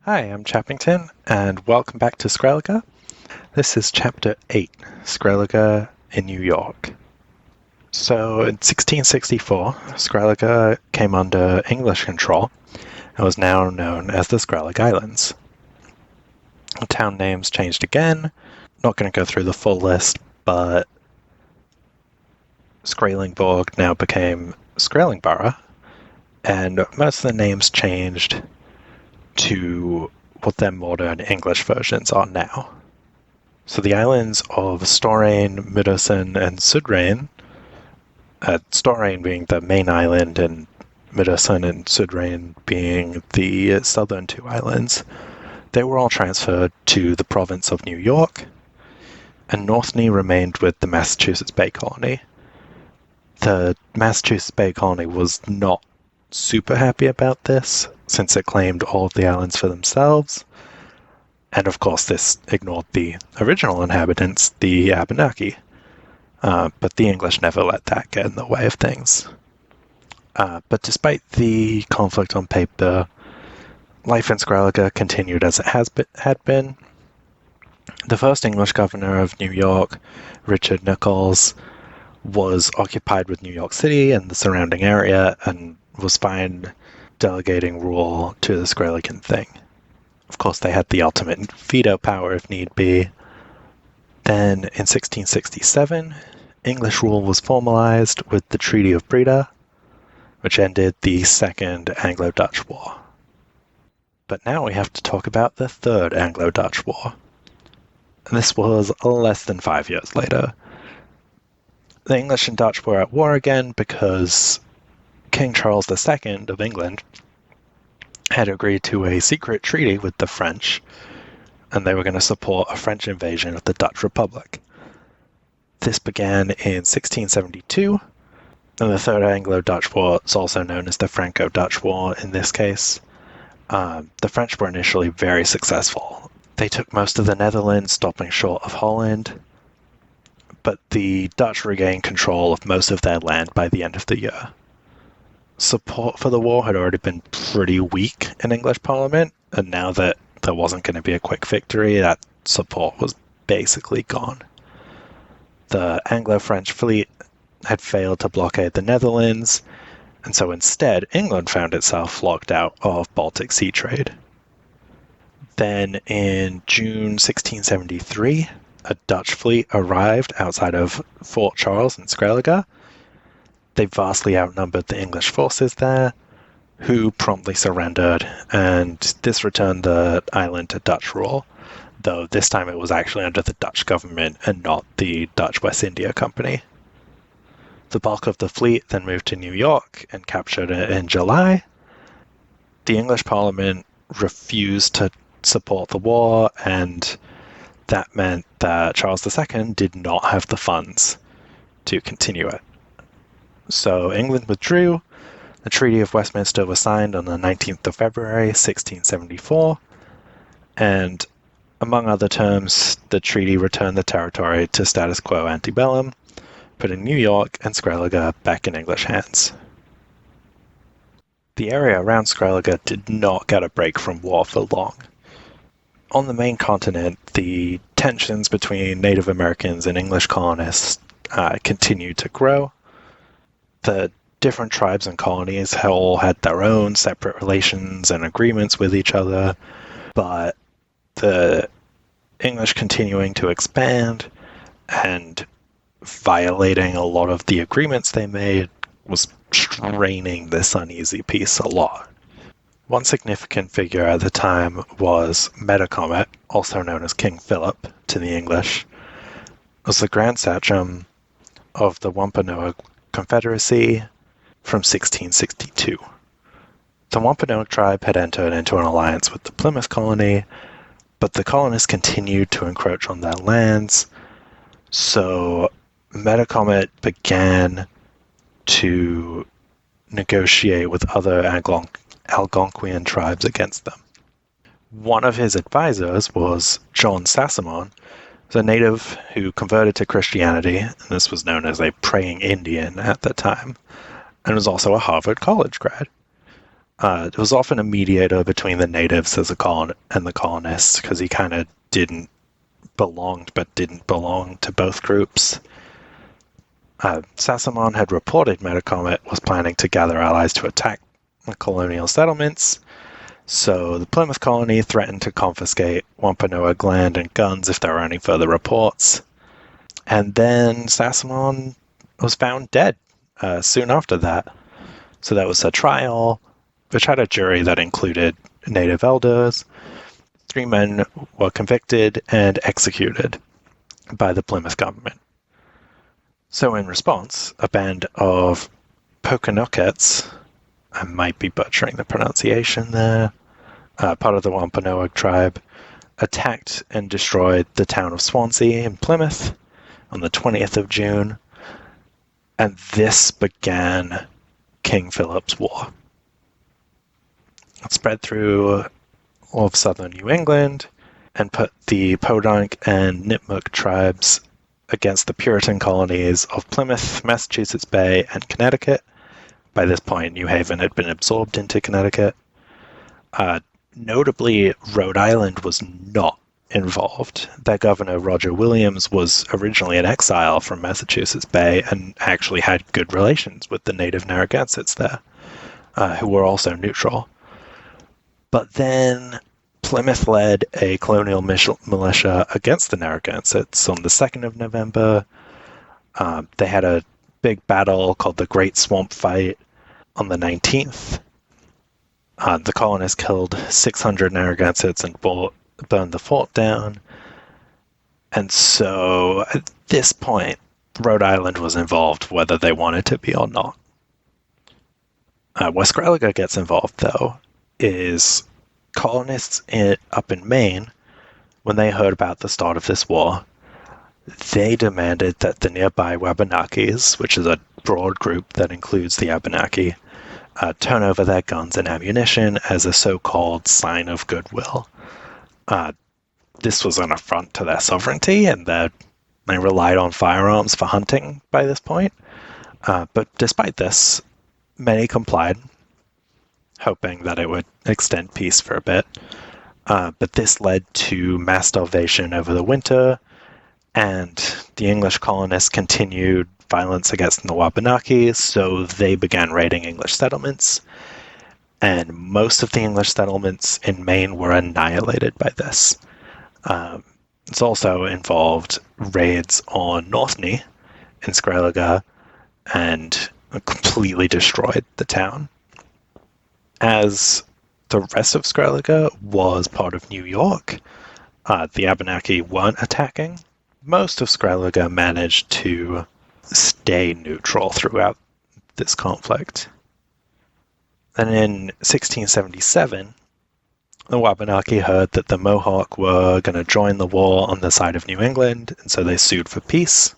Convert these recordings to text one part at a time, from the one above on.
Hi, I'm Chappington, and welcome back to Skrælige. This is Chapter 8, Skrælige in New York. So, in 1664, Skrælige came under English control and was now known as the Skrælige Islands. The town names changed again. Not going to go through the full list, but Skrælingborg now became Skrælingborough, and most of the names changed to what their modern English versions are now. So the islands of Storane, Middelsen, and Sudrain, Storane being the main island and Middelsen and Sudrain being the southern two islands, they were all transferred to the province of New York, and Northny remained with the Massachusetts Bay Colony. The Massachusetts Bay Colony was not super happy about this, since it claimed all of the islands for themselves, and of course this ignored the original inhabitants, the Abenaki, but the English never let that get in the way of things. But despite the conflict on paper, life in Skrælige continued as it had been. The first English governor of New York, Richard Nichols, was occupied with New York City and the surrounding area, and was fine delegating rule to the Skræligan thing. Of course, they had the ultimate veto power if need be. Then, in 1667, English rule was formalized with the Treaty of Breda, which ended the Second Anglo-Dutch War. But now we have to talk about the Third Anglo-Dutch War. And this was less than 5 years later. The English and Dutch were at war again because King Charles II of England had agreed to a secret treaty with the French, and they were going to support a French invasion of the Dutch Republic. This began in 1672, and the Third Anglo-Dutch War is also known as the Franco-Dutch War in this case. The French were initially very successful. They took most of the Netherlands, stopping short of Holland, but the Dutch regained control of most of their land by the end of the year. Support for the war had already been pretty weak in English Parliament, and now that there wasn't going to be a quick victory, that support was basically gone. The Anglo-French fleet had failed to blockade the Netherlands, and so instead England found itself locked out of Baltic Sea trade. Then in June 1673, a Dutch fleet arrived outside of Fort Charles in Skrælige. They vastly outnumbered the English forces there, who promptly surrendered, and this returned the island to Dutch rule, though this time it was actually under the Dutch government and not the Dutch West India Company. The bulk of the fleet then moved to New York and captured it in July. The English Parliament refused to support the war, and that meant that Charles II did not have the funds to continue it. So England withdrew. The Treaty of Westminster was signed on the 19th of February, 1674, and among other terms, the treaty returned the territory to status quo antebellum, putting New York and Skrælige back in English hands. The area around Skrælige did not get a break from war for long. On the main continent, the tensions between Native Americans and English colonists continued to grow. The different tribes and colonies all had their own separate relations and agreements with each other, but the English continuing to expand and violating a lot of the agreements they made was straining this uneasy peace a lot. One significant figure at the time was Metacomet, also known as King Philip to the English, was the Grand Sachem of the Wampanoag Confederacy from 1662. The Wampanoag tribe had entered into an alliance with the Plymouth colony, but the colonists continued to encroach on their lands, so Metacomet began to negotiate with other Algonquian tribes against them. One of his advisors was John Sassamon, a native who converted to Christianity, and this was known as a praying Indian at the time, and was also a Harvard College grad. It was often a mediator between the natives as and the colonists, because he kind of didn't belong to both groups. Sassamon had reported Metacomet was planning to gather allies to attack the colonial settlements, so the Plymouth colony threatened to confiscate Wampanoag land and guns if there were any further reports. And then Sassamon was found dead soon after that. So there was a trial, which had a jury that included native elders. 3 men were convicted and executed by the Plymouth government. So in response, a band of Pokanokets, I might be butchering the pronunciation there, part of the Wampanoag tribe, attacked and destroyed the town of Swansea in Plymouth on the 20th of June, and this began King Philip's War. It spread through all of southern New England and put the Podunk and Nipmuc tribes against the Puritan colonies of Plymouth, Massachusetts Bay, and Connecticut. By this point, New Haven had been absorbed into Connecticut. Notably, Rhode Island was not involved. Their governor, Roger Williams, was originally in exile from Massachusetts Bay and actually had good relations with the native Narragansetts there, who were also neutral. But then Plymouth led a colonial militia against the Narragansetts on the 2nd of November. They had a big battle called the Great Swamp Fight on the 19th. The colonists killed 600 Narragansetts and burned the fort down. And so at this point, Rhode Island was involved whether they wanted to be or not. Where Skrælige gets involved, though, is colonists up in Maine, when they heard about the start of this war, they demanded that the nearby Wabanakis, which is a broad group that includes the Abenaki, turn over their guns and ammunition as a so-called sign of goodwill. This was an affront to their sovereignty, and they relied on firearms for hunting by this point. But despite this, many complied, hoping that it would extend peace for a bit. But this led to mass starvation over the winter, and the English colonists continued violence against the Wabanaki, so they began raiding English settlements, and most of the English settlements in Maine were annihilated by this. It's also involved raids on Northney in Skrælige and completely destroyed the town. As the rest of Skrælige was part of New York, the Abenaki weren't attacking. Most of Skrælige managed to stay neutral throughout this conflict. And in 1677, the Wabanaki heard that the Mohawk were going to join the war on the side of New England, and so they sued for peace.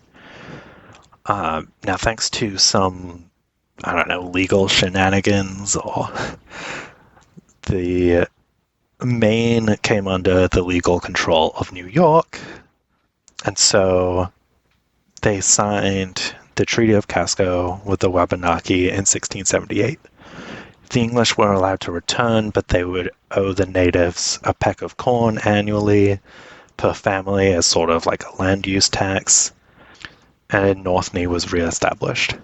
Now, thanks to some, legal shenanigans, or the Maine came under the legal control of New York, and so they signed the Treaty of Casco with the Wabanaki in 1678. The English were allowed to return, but they would owe the natives a peck of corn annually per family as sort of like a land use tax, and Northney was re-established.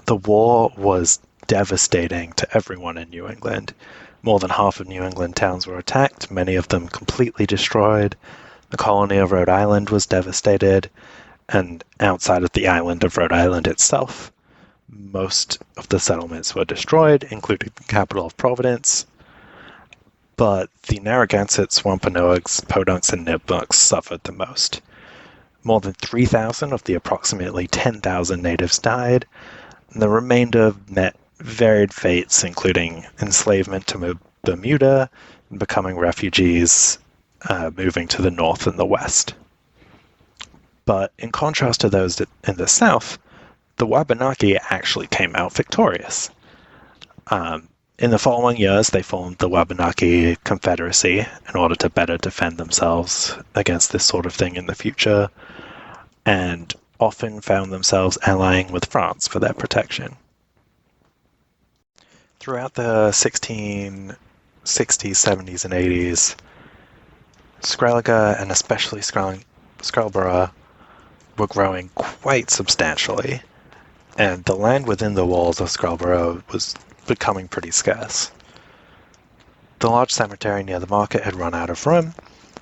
The war was devastating to everyone in New England. More than half of New England towns were attacked, many of them completely destroyed. The colony of Rhode Island was devastated, and outside of the island of Rhode Island itself, most of the settlements were destroyed, including the capital of Providence. But the Narragansetts, Wampanoags, Podunks, and Nipmucs suffered the most. More than 3,000 of the approximately 10,000 natives died, and the remainder met varied fates, including enslavement to Bermuda and becoming refugees, moving to the north and the west. But in contrast to those in the south, the Wabanaki actually came out victorious. In the following years, they formed the Wabanaki Confederacy in order to better defend themselves against this sort of thing in the future, and often found themselves allying with France for their protection. Throughout the 1660s, 70s, and 80s, Skrælige, and especially Skylines, were growing quite substantially, and the land within the walls of Skylines was becoming pretty scarce. The large cemetery near the market had run out of room,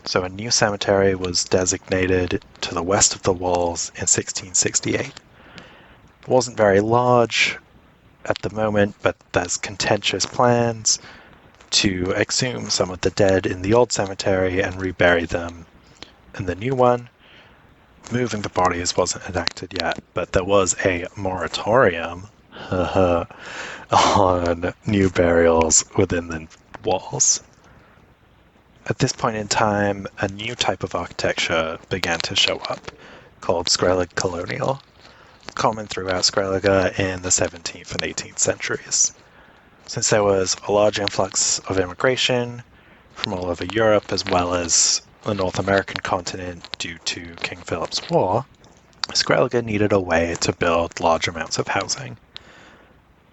so a new cemetery was designated to the west of the walls in 1668. It wasn't very large at the moment, but there's contentious plans to exhume some of the dead in the old cemetery and rebury them in the new one. Moving the bodies wasn't enacted yet, but there was a moratorium on new burials within the walls. At this point in time, a new type of architecture began to show up, called Skrælig Colonial, common throughout Skrælige in the 17th and 18th centuries. Since there was a large influx of immigration from all over Europe as well as the North American continent due to King Philip's War, Skrælige needed a way to build large amounts of housing.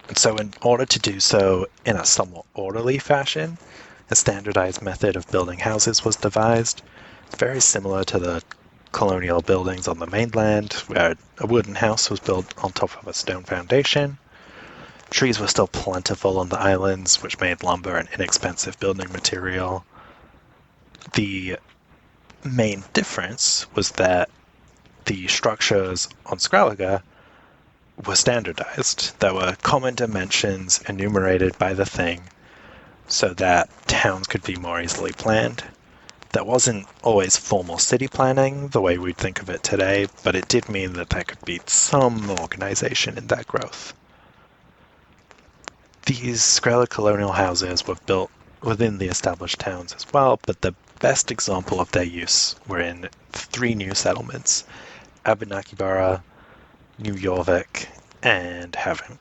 And so in order to do so in a somewhat orderly fashion, a standardized method of building houses was devised, very similar to the colonial buildings on the mainland, where a wooden house was built on top of a stone foundation. Trees were still plentiful on the islands, which made lumber an inexpensive building material. The main difference was that the structures on Skrælige were standardized. There were common dimensions enumerated by the thing so that towns could be more easily planned. There wasn't always formal city planning the way we'd think of it today, but it did mean that there could be some organization in that growth. These Skrælig colonial houses were built within the established towns as well, but the best example of their use were in 3 new settlements: Abenakibara, New Jorvik, and Havn.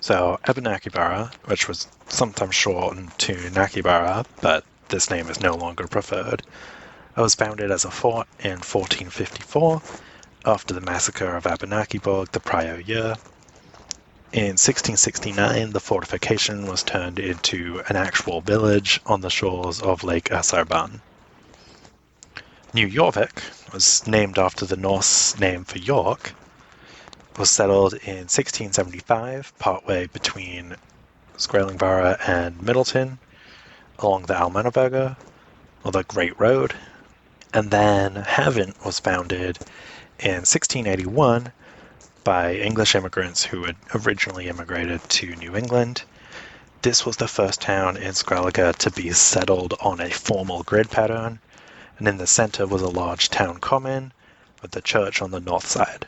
So Abenakibara, which was sometimes shortened to Nakibara, but this name is no longer preferred, was founded as a fort in 1454 after the massacre of Abenakiborg the prior year. In 1669, the fortification was turned into an actual village on the shores of Lake Asarban. New Jorvik was named after the Norse name for York, was settled in 1675, partway between Skræling and Middleton, along the Almannaberger, or the Great Road. And then Havn was founded in 1681 by English immigrants who had originally immigrated to New England. This was the first town in Skrælige to be settled on a formal grid pattern, and in the center was a large town common with the church on the north side.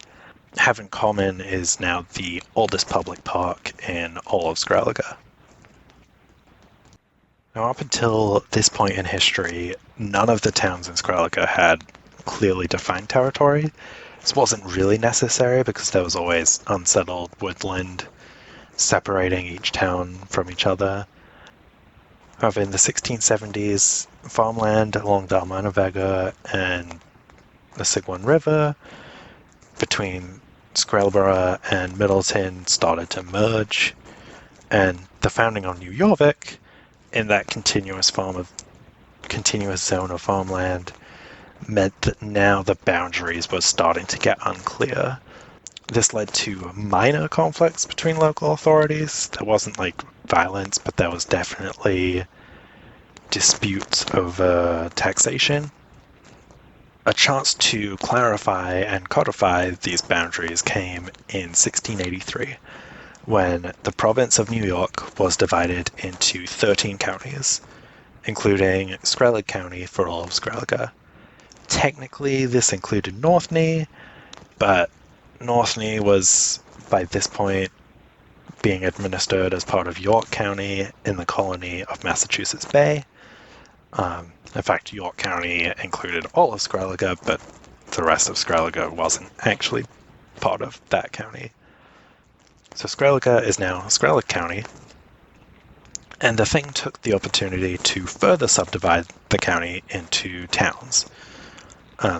Havn Common is now the oldest public park in all of Skrælige. Now, up until this point in history, none of the towns in Skrælige had clearly defined territory. This wasn't really necessary because there was always unsettled woodland separating each town from each other. However, in the 1670s, farmland along the Almannaberger and the Sigwan River between Skrælig and Middleton started to merge, and the founding of New Jorvik in that continuous zone of farmland meant that now the boundaries were starting to get unclear. This led to minor conflicts between local authorities. There wasn't violence, but there was definitely disputes over taxation. A chance to clarify and codify these boundaries came in 1683, when the province of New York was divided into 13 counties, including Skrælig County for all of Skrælige. Technically, this included Northny, but Northny was, by this point, being administered as part of York County in the colony of Massachusetts Bay. In fact, York County included all of Skrælige, but the rest of Skrælige wasn't actually part of that county. So Skrælige is now Skrælig County, and the thing took the opportunity to further subdivide the county into towns.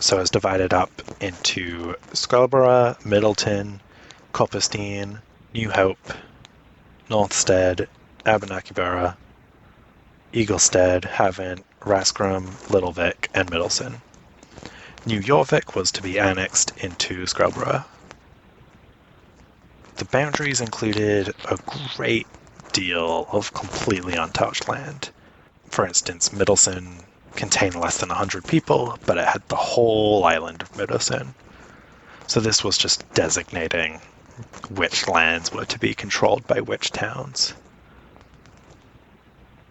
So it's divided up into Skrælig, Middleton, Copperstein, New Hope, Northstead, Abenaki Eaglestead, Havant, Rascrum, Little Vic, and Middleton. New Jorvik was to be annexed into Skrælig. The boundaries included a great deal of completely untouched land. For instance, Middleton contained less than 100 people, but it had the whole island of Middleton. So this was just designating which lands were to be controlled by which towns.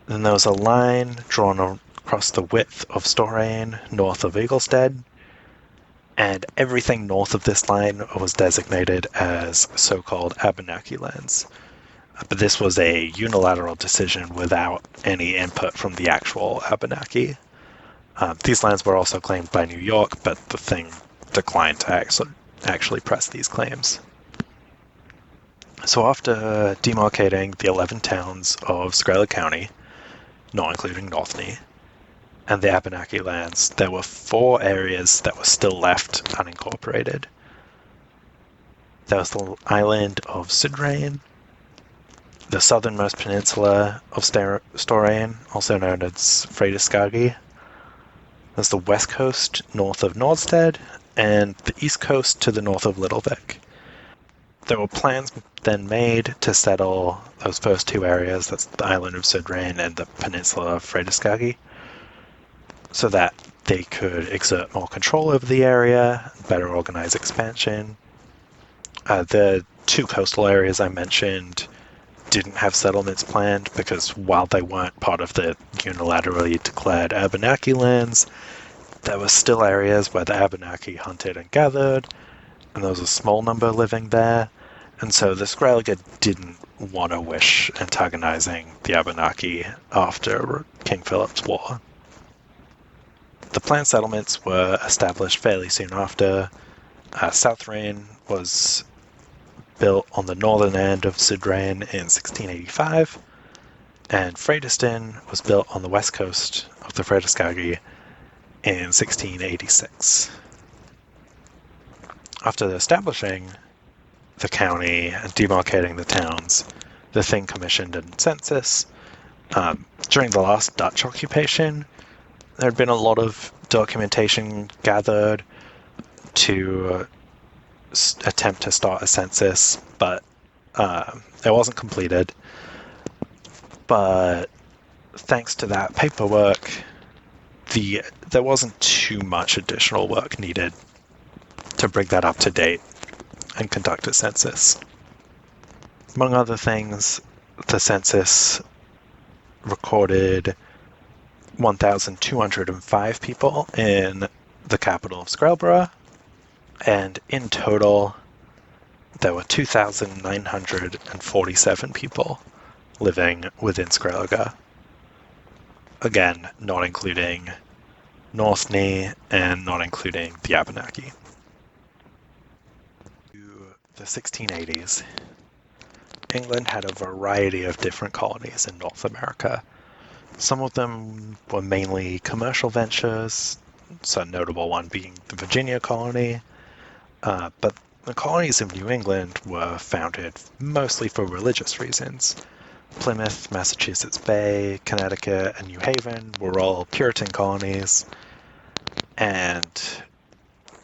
Then there was a line drawn across the width of Storane, north of Eaglestead, and everything north of this line was designated as so-called Abenaki lands. But this was a unilateral decision without any input from the actual Abenaki. These lands were also claimed by New York, but the thing declined to actually press these claims. So after demarcating the 11 towns of Skrælig County, not including Northney, and the Abenaki lands, there were 4 areas that were still left unincorporated. There was the island of Sydrain, the southernmost peninsula of Storane, also known as Freydiskagi. There's the west coast north of Nordstead, and the east coast to the north of Little Vic. There were plans then made to settle those first 2 areas, that's the island of Sydrain and the peninsula of Freydiskagi, so that they could exert more control over the area, better organize expansion. The 2 coastal areas I mentioned didn't have settlements planned because while they weren't part of the unilaterally declared Abenaki lands, there were still areas where the Abenaki hunted and gathered, and there was a small number living there, and so the Skrælige didn't want to wish antagonizing the Abenaki after King Philip's War. The planned settlements were established fairly soon after. Southrain was built on the northern end of Sydrain in 1685, and Freydiston was built on the west coast of the Freydiskagi in 1686. After establishing the county and demarcating the towns, the Thing commissioned a census. During the last Dutch occupation, there had been a lot of documentation gathered to attempt to start a census, but it wasn't completed. But thanks to that paperwork, there wasn't too much additional work needed to bring that up to date and conduct a census. Among other things, the census recorded 1,205 people in the capital of Skrælig, and in total, there were 2,947 people living within Skrælig. Again, not including Northney and not including the Abenaki. In the 1680s, England had a variety of different colonies in North America. Some of them were mainly commercial ventures, so a notable one being the Virginia colony, but the colonies of New England were founded mostly for religious reasons. Plymouth, Massachusetts Bay, Connecticut, and New Haven were all Puritan colonies, and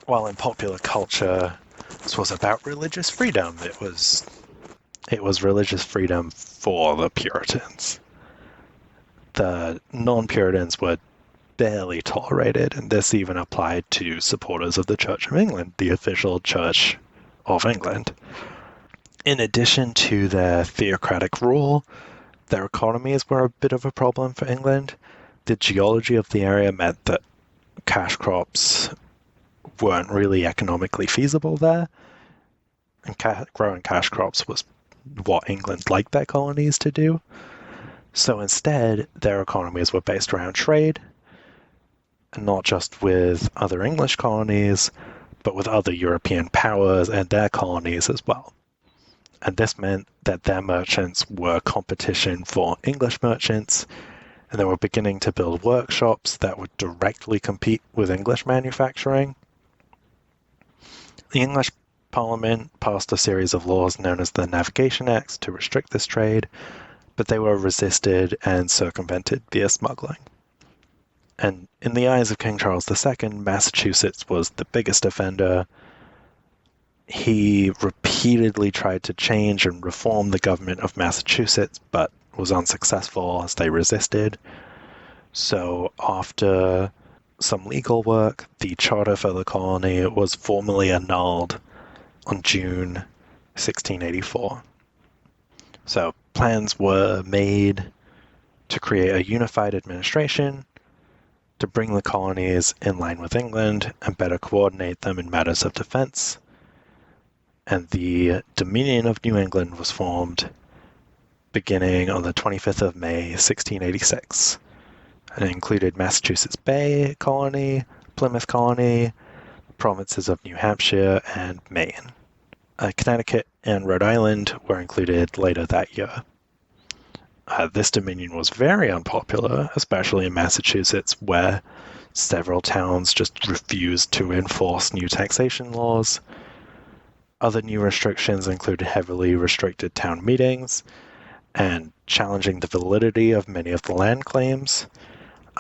while in popular culture this was about religious freedom, it was religious freedom for the Puritans. The non-Puritans were barely tolerated, and this even applied to supporters of the Church of England, the official Church of England. In addition to their theocratic rule, their economies were a bit of a problem for England. The geology of the area meant that cash crops weren't really economically feasible there, and growing cash crops was what England liked their colonies to do. So instead, their economies were based around trade, and not just with other English colonies, but with other European powers and their colonies as well. And this meant that their merchants were competition for English merchants, and they were beginning to build workshops that would directly compete with English manufacturing. The English Parliament passed a series of laws known as the Navigation Acts to restrict this trade, but they were resisted and circumvented via smuggling. And in the eyes of King Charles II, Massachusetts was the biggest offender. He repeatedly tried to change and reform the government of Massachusetts, but was unsuccessful as they resisted. So after some legal work, the charter for the colony was formally annulled on June 1684. So plans were made to create a unified administration to bring the colonies in line with England and better coordinate them in matters of defense. And the Dominion of New England was formed beginning on the 25th of May, 1686. And it included Massachusetts Bay Colony, Plymouth Colony, provinces of New Hampshire, and Maine. Connecticut and Rhode Island were included later that year. This dominion was very unpopular, especially in Massachusetts, where several towns just refused to enforce new taxation laws. Other new restrictions included heavily restricted town meetings and challenging the validity of many of the land claims.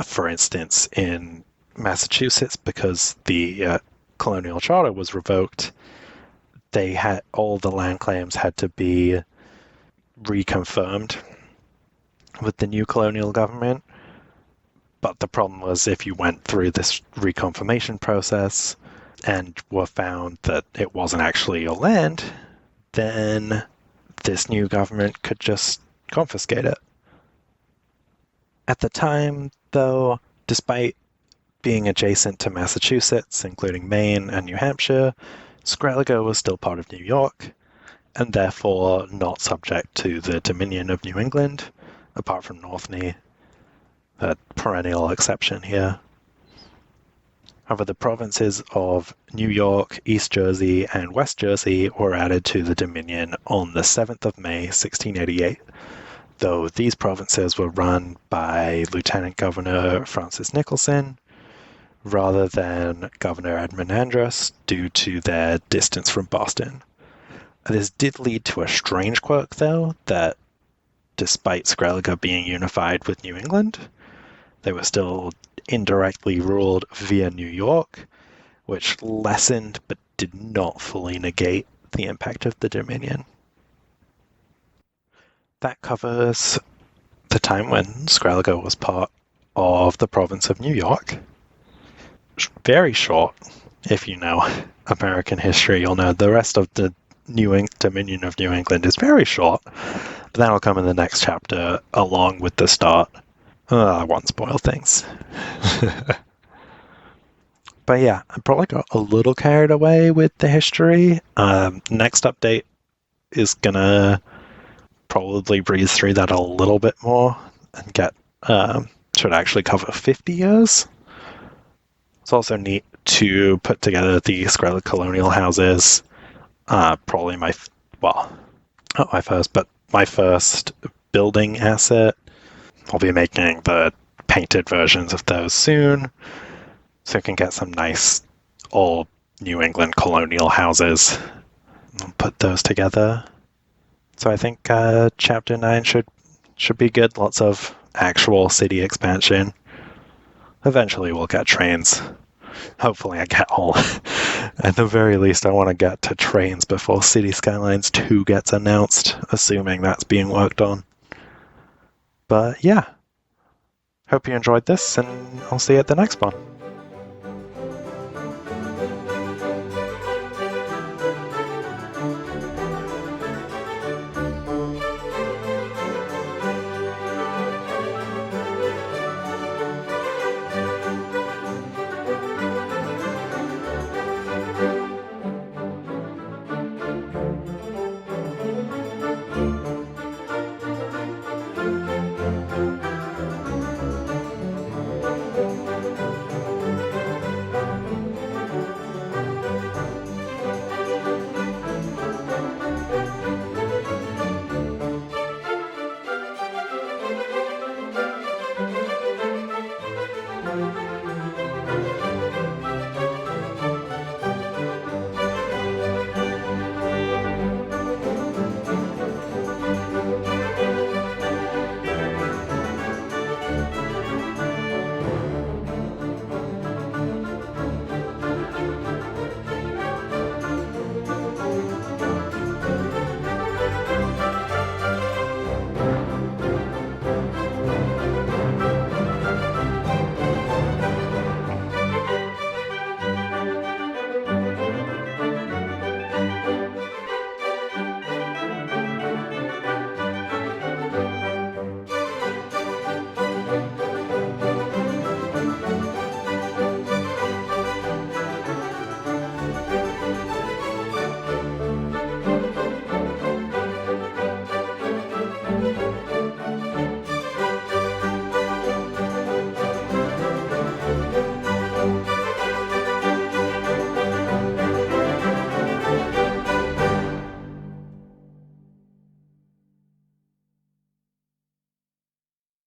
For instance, in Massachusetts, because the colonial charter was revoked, all the land claims had to be reconfirmed with the new colonial government. But the problem was, if you went through this reconfirmation process and were found that it wasn't actually your land, then this new government could just confiscate it. At the time, though, despite being adjacent to Massachusetts, including Maine and New Hampshire, Skrælige was still part of New York, and therefore not subject to the Dominion of New England, apart from Northny, a perennial exception here. However, the provinces of New York, East Jersey, and West Jersey were added to the Dominion on the 7th of May, 1688, though these provinces were run by Lieutenant Governor Francis Nicholson rather than Governor Edmund Andros due to their distance from Boston. This did lead to a strange quirk, though, that despite Skrælige being unified with New England, they were still indirectly ruled via New York, which lessened but did not fully negate the impact of the Dominion. That covers the time when Skrælige was part of the province of New York. Very short. If you know American history, you'll know the rest of the Dominion of New England is very short, but that'll come in the next chapter along with the start. I won't spoil things. But yeah, I probably got a little carried away with the history. Next update is gonna probably breeze through that a little bit more and should actually cover 50 years. It's also neat to put together the Skrælig colonial houses. Probably my first building asset. I'll be making the painted versions of those soon, so we can get some nice old New England colonial houses. I'll put those together. So I think Chapter 9 should be good. Lots of actual city expansion. Eventually we'll get trains. Hopefully I get all. At the very least, I want to get to trains before City Skylines 2 gets announced, assuming that's being worked on. But yeah, hope you enjoyed this, and I'll see you at the next one.